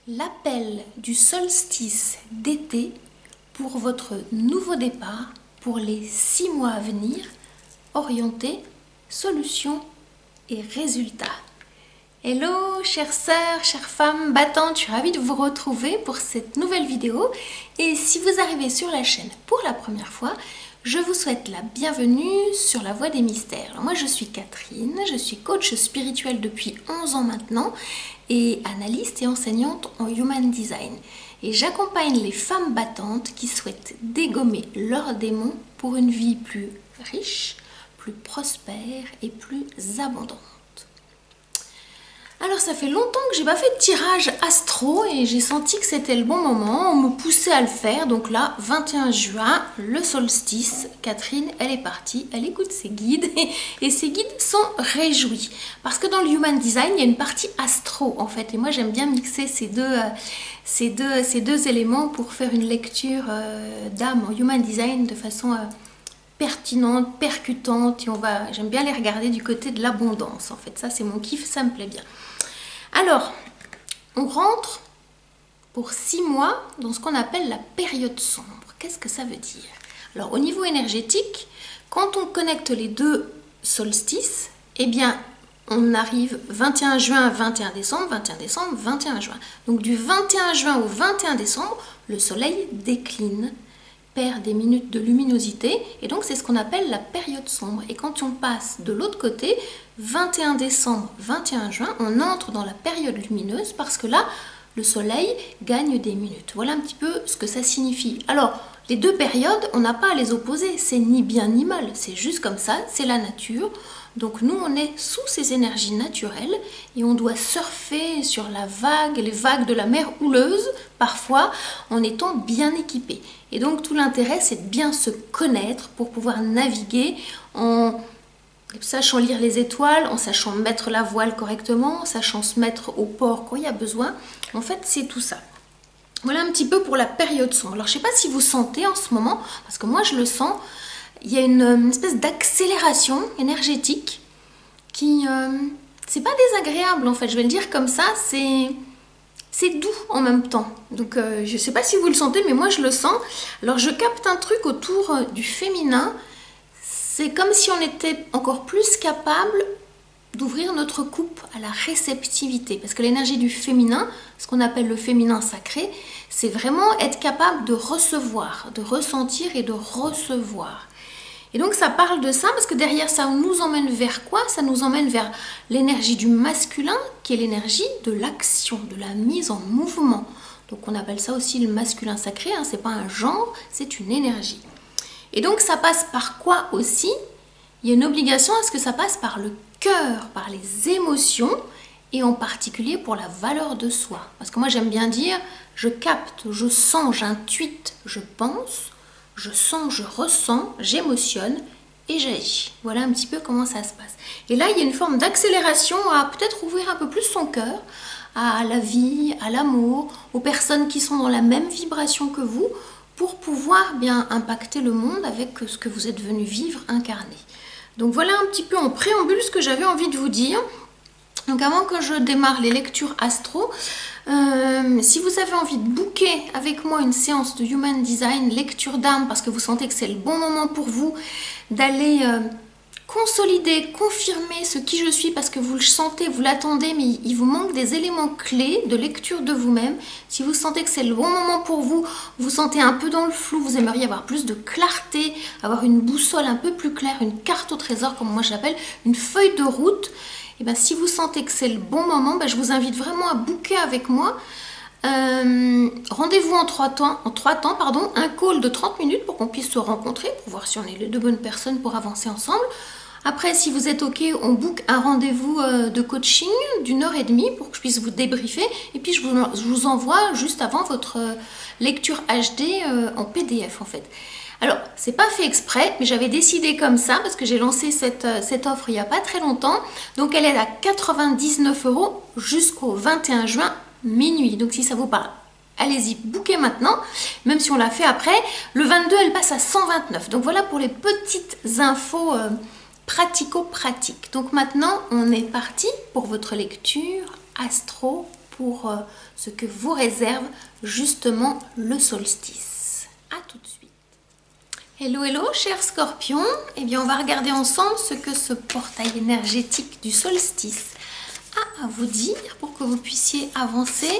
L'appel du solstice d'été pour votre nouveau départ pour les 6 mois à venir, orienté, solutions et résultats. Hello chères sœurs, chères femmes battantes, je suis ravie de vous retrouver pour cette nouvelle vidéo. Et si vous arrivez sur la chaîne pour la première fois, je vous souhaite la bienvenue sur la Voie des Mystères. Alors moi je suis Catherine, je suis coach spirituel depuis 11 ans maintenant et analyste et enseignante en Human Design. Et j'accompagne les femmes battantes qui souhaitent dégommer leurs démons pour une vie plus riche, plus prospère et plus abondante. Alors ça fait longtemps que j'ai pas fait de tirage astro et j'ai senti que c'était le bon moment, on me poussait à le faire. Donc là, 21 juin, le solstice, Catherine, elle est partie, elle écoute ses guides et ses guides sont réjouis. Parce que dans le Human Design, il y a une partie astro en fait. Et moi j'aime bien mixer ces deux éléments pour faire une lecture d'âme en Human Design de façon pertinente, percutante. Et j'aime bien les regarder du côté de l'abondance en fait. Ça c'est mon kiff, ça me plaît bien. Alors, on rentre pour 6 mois dans ce qu'on appelle la période sombre. Qu'est-ce que ça veut dire? Alors, au niveau énergétique, quand on connecte les deux solstices, eh bien, on arrive 21 juin, 21 décembre, 21 décembre, 21 juin. Donc, du 21 juin au 21 décembre, le soleil décline, perd des minutes de luminosité et donc c'est ce qu'on appelle la période sombre. Et quand on passe de l'autre côté, 21 décembre, 21 juin, on entre dans la période lumineuse parce que là, le soleil gagne des minutes. Voilà un petit peu ce que ça signifie. Alors, les deux périodes, on n'a pas à les opposer, c'est ni bien ni mal, c'est juste comme ça, c'est la nature. Donc nous, on est sous ces énergies naturelles et on doit surfer sur les vagues de la mer houleuse, parfois en étant bien équipé. Et donc tout l'intérêt, c'est de bien se connaître pour pouvoir naviguer en sachant lire les étoiles, en sachant mettre la voile correctement, en sachant se mettre au port quand il y a besoin. En fait, c'est tout ça. Voilà un petit peu pour la période sombre. Alors je ne sais pas si vous sentez en ce moment, parce que moi je le sens, il y a une espèce d'accélération énergétique qui, c'est pas désagréable en fait, je vais le dire comme ça, c'est doux en même temps. Donc je sais pas si vous le sentez, mais moi je le sens. Alors je capte un truc autour du féminin, c'est comme si on était encore plus capable d'ouvrir notre coupe à la réceptivité. Parce que l'énergie du féminin, ce qu'on appelle le féminin sacré, c'est vraiment être capable de recevoir, de ressentir et de recevoir. Et donc ça parle de ça parce que derrière ça nous emmène vers quoi? Ça nous emmène vers l'énergie du masculin qui est l'énergie de l'action, de la mise en mouvement. Donc on appelle ça aussi le masculin sacré, hein, c'est pas un genre, c'est une énergie. Et donc ça passe par quoi aussi? Il y a une obligation à ce que ça passe par le cœur, par les émotions et en particulier pour la valeur de soi. Parce que moi j'aime bien dire, je capte, je sens, j'intuite, je pense, je sens, je ressens, j'émotionne et j'agis. Voilà un petit peu comment ça se passe. Et là il y a une forme d'accélération à peut-être ouvrir un peu plus son cœur à la vie, à l'amour, aux personnes qui sont dans la même vibration que vous pour pouvoir bien impacter le monde avec ce que vous êtes venu vivre, incarner. Donc voilà un petit peu en préambule ce que j'avais envie de vous dire. Donc avant que je démarre les lectures astro, si vous avez envie de booker avec moi une séance de Human Design, lecture d'âme, parce que vous sentez que c'est le bon moment pour vous d'aller consolider, confirmer ce qui je suis, parce que vous le sentez, vous l'attendez, mais il vous manque des éléments clés de lecture de vous-même. Si vous sentez que c'est le bon moment pour vous, vous sentez un peu dans le flou, vous aimeriez avoir plus de clarté, avoir une boussole un peu plus claire, une carte au trésor, comme moi je l'appelle, une feuille de route, et bien si vous sentez que c'est le bon moment, je vous invite vraiment à booker avec moi. Rendez-vous en trois temps, un call de 30 minutes pour qu'on puisse se rencontrer, pour voir si on est les deux bonnes personnes pour avancer ensemble. Après, si vous êtes OK, on book un rendez-vous de coaching d'1h30 pour que je puisse vous débriefer. Et puis, je vous envoie juste avant votre lecture HD en PDF, en fait. Alors, c'est pas fait exprès, mais j'avais décidé comme ça parce que j'ai lancé cette offre il n'y a pas très longtemps. Donc, elle est à 99 € jusqu'au 21 juin minuit. Donc, si ça vous parle, allez-y, bookez maintenant, même si on l'a fait après. Le 22, elle passe à 129. Donc, voilà pour les petites infos pratico-pratique. Donc maintenant, on est parti pour votre lecture astro pour ce que vous réserve justement le solstice. À tout de suite. Hello, hello, chers scorpions. Eh bien, on va regarder ensemble ce que ce portail énergétique du solstice a à vous dire pour que vous puissiez avancer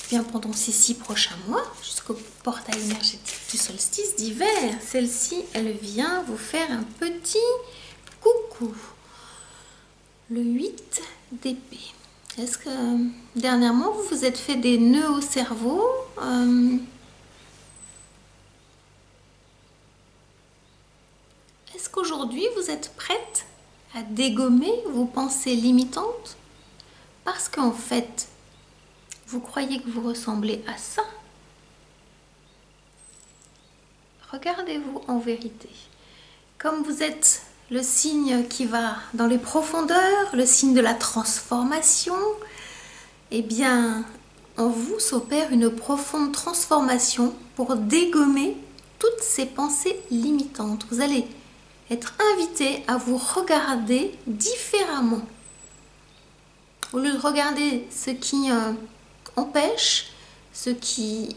bien pendant ces 6 prochains mois jusqu'au portail énergétique du solstice d'hiver. Celle-ci, elle vient vous faire un petit coucou. Le 8 d'épée. Est-ce que dernièrement vous vous êtes fait des nœuds au cerveau? Est-ce qu'aujourd'hui vous êtes prête à dégommer vos pensées limitantes? Parce qu'en fait, vous croyez que vous ressemblez à ça? Regardez-vous en vérité. Comme vous êtes le signe qui va dans les profondeurs, le signe de la transformation, eh bien, en vous s'opère une profonde transformation pour dégommer toutes ces pensées limitantes. Vous allez être invité à vous regarder différemment. Au lieu de regarder ce qui empêche, ce qui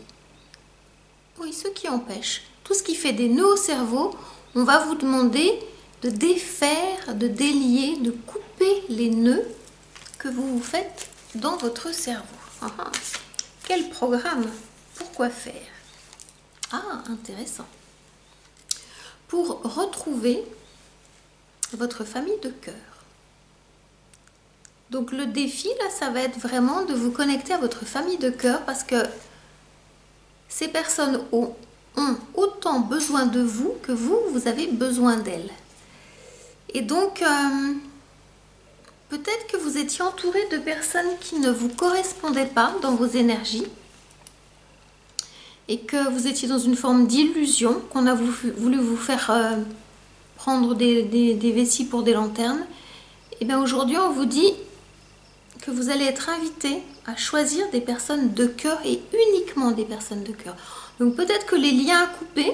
empêche, tout ce qui fait des nœuds au cerveau, on va vous demander de défaire, de délier, de couper les nœuds que vous vous faites dans votre cerveau. Quel programme? Pourquoi faire? Ah, intéressant. Pour retrouver votre famille de cœur. Donc le défi, là, ça va être vraiment de vous connecter à votre famille de cœur parce que ces personnes ont autant besoin de vous que vous avez besoin d'elles. Et donc, peut-être que vous étiez entouré de personnes qui ne vous correspondaient pas dans vos énergies et que vous étiez dans une forme d'illusion, qu'on a voulu vous faire prendre des vessies pour des lanternes. Et bien aujourd'hui, on vous dit que vous allez être invité à choisir des personnes de cœur et uniquement des personnes de cœur. Donc peut-être que les liens à couper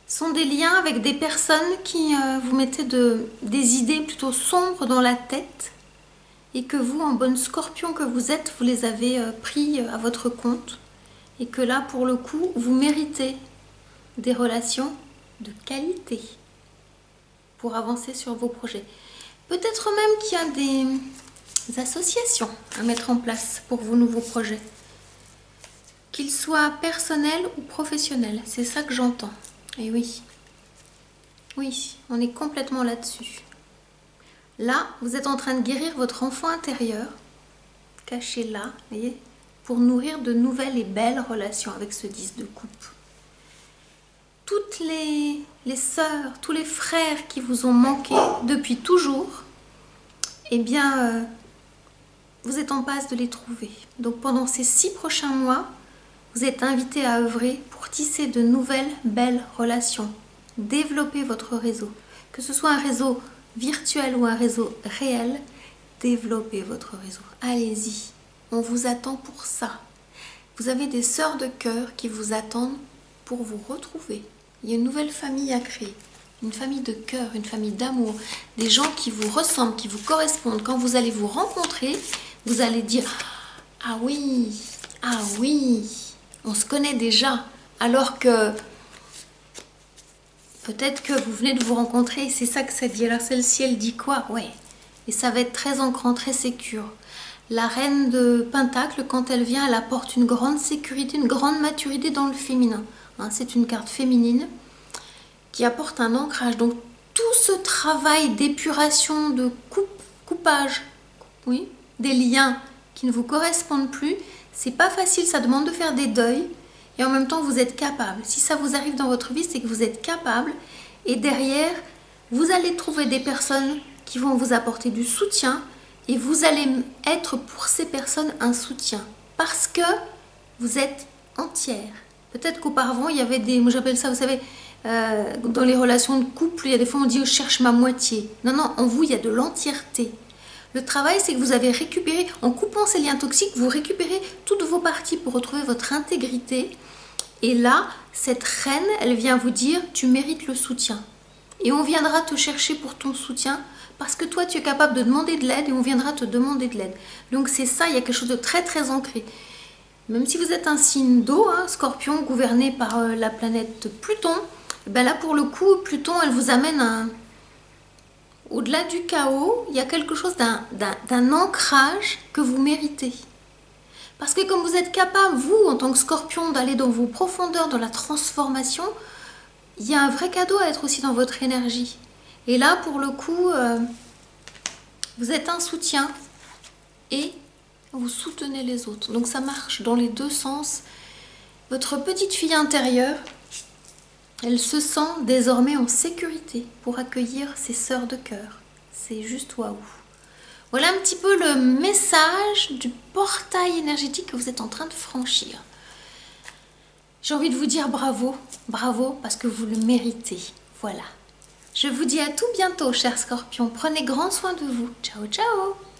sont des liens avec des personnes qui vous mettaient des idées plutôt sombres dans la tête et que vous, en bonne scorpion que vous êtes, vous les avez pris à votre compte et que là, pour le coup, vous méritez des relations de qualité pour avancer sur vos projets. Peut-être même qu'il y a des associations à mettre en place pour vos nouveaux projets, qu'ils soient personnels ou professionnels, c'est ça que j'entends. Et oui, on est complètement là-dessus. Là, vous êtes en train de guérir votre enfant intérieur, caché là, vous voyez, pour nourrir de nouvelles et belles relations avec ce 10 de coupe. Toutes les sœurs, tous les frères qui vous ont manqué depuis toujours, eh bien, vous êtes en passe de les trouver. Donc pendant ces 6 prochains mois, vous êtes invité à œuvrer pour tisser de nouvelles belles relations. Développer votre réseau. Que ce soit un réseau virtuel ou un réseau réel, développez votre réseau. Allez-y, on vous attend pour ça. Vous avez des sœurs de cœur qui vous attendent pour vous retrouver. Il y a une nouvelle famille à créer. Une famille de cœur, une famille d'amour. Des gens qui vous ressemblent, qui vous correspondent. Quand vous allez vous rencontrer, vous allez dire « Ah oui, on se connaît déjà ». Alors que peut-être que vous venez de vous rencontrer et c'est ça que ça dit. Alors celle-ci, elle dit quoi? Ouais. Et ça va être très ancrant, très sécure. La reine de Pentacle, quand elle vient, elle apporte une grande sécurité, une grande maturité dans le féminin. C'est une carte féminine qui apporte un ancrage. Donc tout ce travail d'épuration, de coupage, oui, des liens qui ne vous correspondent plus, c'est pas facile, ça demande de faire des deuils. Et en même temps, vous êtes capable. Si ça vous arrive dans votre vie, c'est que vous êtes capable. Et derrière, vous allez trouver des personnes qui vont vous apporter du soutien. Et vous allez être pour ces personnes un soutien. Parce que vous êtes entière. Peut-être qu'auparavant, il y avait des... Moi, j'appelle ça, vous savez, dans les relations de couple, il y a des fois, on dit « je cherche ma moitié ». Non, non, en vous, il y a de l'entièreté. Le travail, c'est que vous avez récupéré, en coupant ces liens toxiques, vous récupérez toutes vos parties pour retrouver votre intégrité. Et là, cette reine, elle vient vous dire, tu mérites le soutien. Et on viendra te chercher pour ton soutien parce que toi tu es capable de demander de l'aide et on viendra te demander de l'aide. Donc c'est ça, il y a quelque chose de très très ancré. Même si vous êtes un signe d'eau, hein, Scorpion, gouverné par la planète Pluton, ben là pour le coup, Pluton, elle vous amène au-delà du chaos, il y a quelque chose d'un ancrage que vous méritez. Parce que comme vous êtes capable, vous, en tant que Scorpion, d'aller dans vos profondeurs, dans la transformation, il y a un vrai cadeau à être aussi dans votre énergie. Et là, pour le coup, vous êtes un soutien et vous soutenez les autres. Donc ça marche dans les deux sens. Votre petite fille intérieure, elle se sent désormais en sécurité pour accueillir ses sœurs de cœur. C'est juste waouh. Voilà un petit peu le message du portail énergétique que vous êtes en train de franchir. J'ai envie de vous dire bravo, bravo parce que vous le méritez. Voilà. Je vous dis à tout bientôt, chers Scorpions. Prenez grand soin de vous. Ciao, ciao!